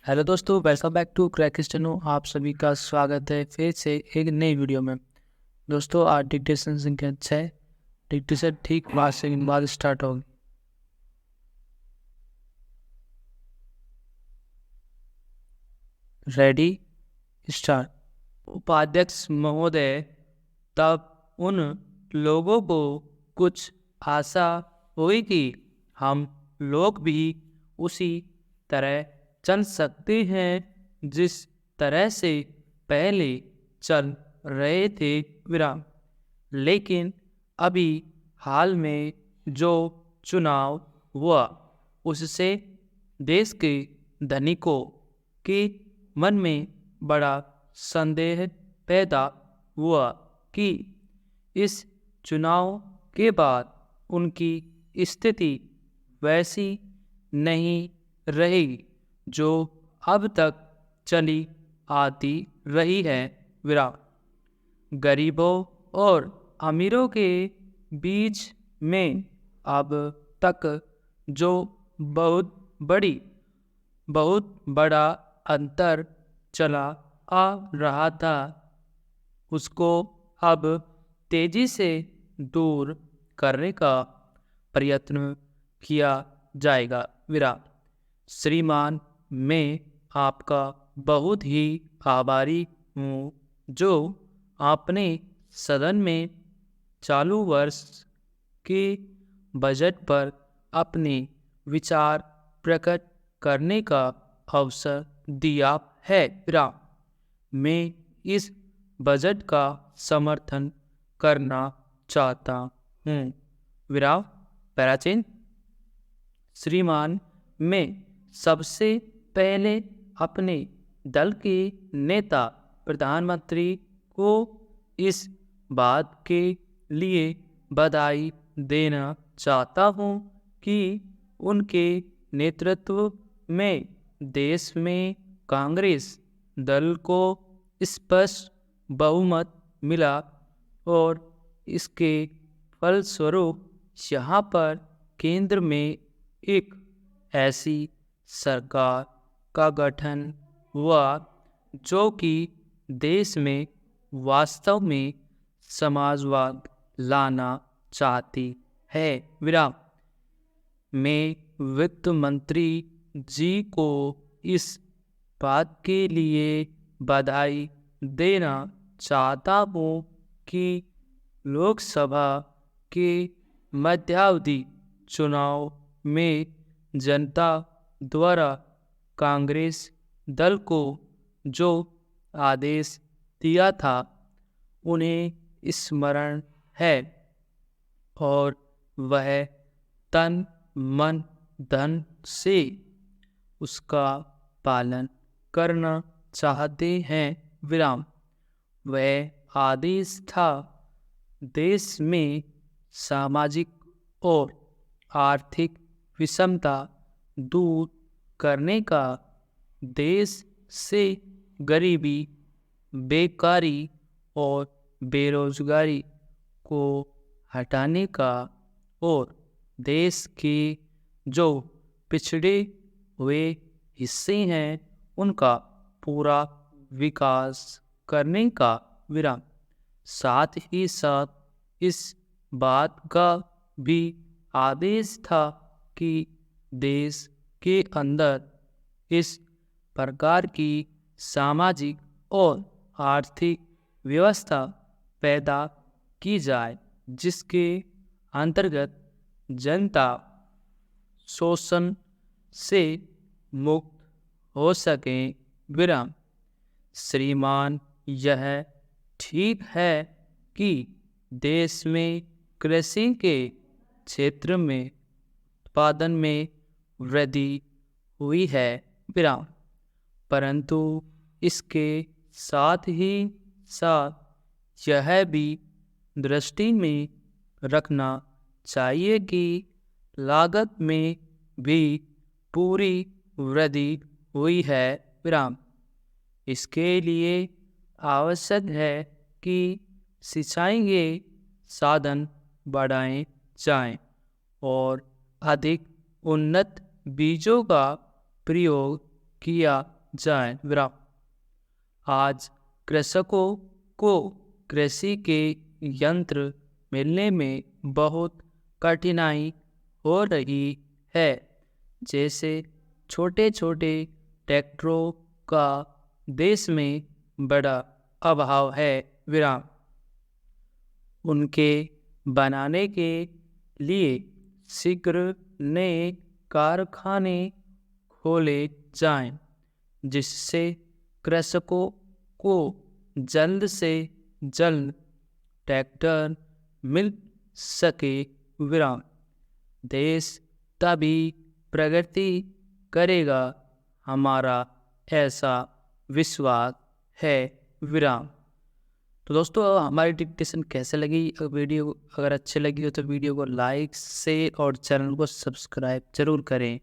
Hello दोस्तों, welcome back to Crack Steno. आप सभी का स्वागत है फिर से एक नई वीडियो में। दोस्तों, आज डिक्टेशन संख्या 6। डिक्टेशन ठीक 5 सेकंड बाद स्टार्ट होगी। Ready, start. उपाध्यक्ष महोदय, तब उन लोगों को कुछ आशा हुई कि हम लोग भी उसी तरह चल सकते हैं जिस तरह से पहले चल रहे थे विराम। लेकिन अभी हाल में जो चुनाव हुआ उससे देश के धनिकों के मन में बड़ा संदेह पैदा हुआ कि इस चुनाव के बाद उनकी स्थिति वैसी नहीं रहेगी जो अब तक चली आती रही है विराम। गरीबों और अमीरों के बीच में अब तक जो बहुत बड़ा अंतर चला आ रहा था उसको अब तेजी से दूर करने का प्रयत्न किया जाएगा विराम। श्रीमान, मैं आपका बहुत ही आभारी हूँ जो आपने सदन में चालू वर्ष के बजट पर अपने विचार प्रकट करने का अवसर दिया है विराम। मैं इस बजट का समर्थन करना चाहता हूँ विराम। पैराचीन। श्रीमान, मैं सबसे पहले अपने दल के नेता प्रधानमंत्री को इस बात के लिए बधाई देना चाहता हूँ कि उनके नेतृत्व में देश में कांग्रेस दल को स्पष्ट बहुमत मिला और इसके फलस्वरूप यहाँ पर केंद्र में एक ऐसी सरकार का गठन हुआ जो कि देश में वास्तव में समाजवाद लाना चाहती है विराम। मैं वित्त मंत्री जी को इस बात के लिए बधाई देना चाहता हूँ कि लोकसभा के मध्यावधि चुनाव में जनता द्वारा कांग्रेस दल को जो आदेश दिया था उन्हें स्मरण है और वह तन मन धन से उसका पालन करना चाहते हैं विराम। वह आदेश था देश में सामाजिक और आर्थिक विषमता दूर करने का, देश से गरीबी, बेकारी और बेरोजगारी को हटाने का और देश के जो पिछड़े हुए हिस्से हैं उनका पूरा विकास करने का विराम। साथ ही साथ इस बात का भी आदेश था कि देश के अंदर इस प्रकार की सामाजिक और आर्थिक व्यवस्था पैदा की जाए जिसके अंतर्गत जनता शोषण से मुक्त हो सके विराम। श्रीमान, यह ठीक है कि देश में कृषि के क्षेत्र में उत्पादन में वृद्धि हुई है विराम, परंतु इसके साथ ही साथ यह भी दृष्टि में रखना चाहिए कि लागत में भी पूरी वृद्धि हुई है विराम। इसके लिए आवश्यक है कि सिंचाई के साधन बढ़ाए जाएं और अधिक उन्नत बीजों का प्रयोग किया जाए। विराम। आज कृषकों को कृषि के यंत्र मिलने में बहुत कठिनाई हो रही है, जैसे छोटे छोटे ट्रैक्टरों का देश में बड़ा अभाव है। विराम। उनके बनाने के लिए शीघ्र नए कारखाने खोले जाएं, जिससे कृषकों को जल्द से जल्द ट्रैक्टर मिल सके। विराम। देश तभी प्रगति करेगा, हमारा ऐसा विश्वास है। विराम। तो दोस्तों हमारी डिक्टेशन कैसे लगी? वीडियो अगर अच्छी लगी हो तो वीडियो को लाइक शेयर और चैनल को सब्सक्राइब जरूर करें।